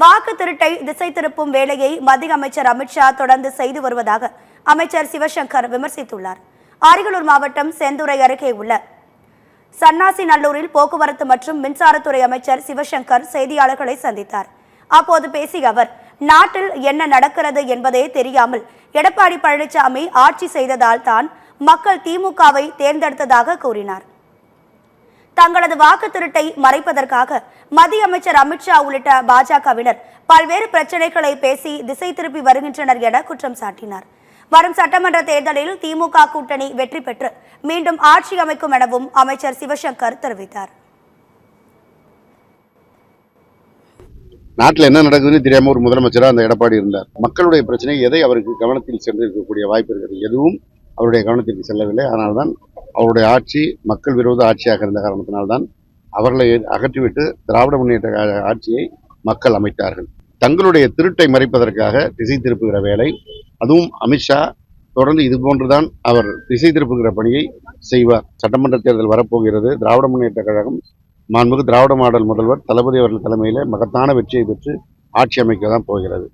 வாக்கு திருட்டை திசை திருப்பும் வேலையை மத்திய அமைச்சர் அமித்ஷா தொடர்ந்து செய்து வருவதாக அமைச்சர் சிவசங்கர் விமர்சித்துள்ளார். அரியலூர் மாவட்டம் செந்துறை அருகே உள்ள சன்னாசிநல்லூரில் போக்குவரத்து மற்றும் மின்சாரத்துறை அமைச்சர் சிவசங்கர் செய்தியாளர்களை சந்தித்தார். அப்போது பேசிய அவர், நாட்டில் என்ன நடக்கிறது என்பதே தெரியாமல் எடப்பாடி பழனிசாமி ஆட்சி செய்ததால் தான் மக்கள் திமுகவை தேர்ந்தெடுத்ததாக கூறினார். தங்களது வாக்கு திருட்டை மறைப்பதற்காக மத்திய அமைச்சர் அமித்ஷா உள்ளிட்ட பாஜகவினர் பல்வேறு பிரச்சனைகளை பேசி திசை திருப்பி வருகின்றனர் என குற்றம் சாட்டினார். வரும் சட்டமன்ற தேர்தலில் திமுக கூட்டணி வெற்றி பெற்று மீண்டும் ஆட்சி அமைக்கும் எனவும் அமைச்சர் சிவசங்கர் தெரிவித்தார். நாட்டில் என்ன நடக்குதுன்னு தெரியாம ஒரு முதலமைச்சராக அந்த எடப்பாடி இருந்தார். மக்களுடைய பிரச்சனை எதை அவருக்கு கவனத்தில் சென்றிருக்கக்கூடிய வாய்ப்பு இருக்கிறது, எதுவும் அவருடைய கவனத்திற்கு செல்லவில்லை. அதனால்தான் அவருடைய ஆட்சி மக்கள் விரோத ஆட்சியாக இருந்த காரணத்தினால்தான் அவர்களை அகற்றிவிட்டு திராவிட முன்னேற்ற ஆட்சியை மக்கள் அமைத்தார்கள். தங்களுடைய திருட்டை மறைப்பதற்காக திசை திருப்புகிற வேலை, அதுவும் அமித்ஷா தொடர்ந்து இது போன்றுதான் அவர் திசை திருப்புகிற பணியை செய்வார். சட்டமன்ற தேர்தல் வரப்போகிறது. திராவிட முன்னேற்ற கழகம் மாண்புமிகு திராவிட மாடல் முதல்வர் தளபதி அவர்கள் தலைமையில் மகத்தான வெற்றியை பெற்று ஆட்சி அமைக்க தான் போகிறது.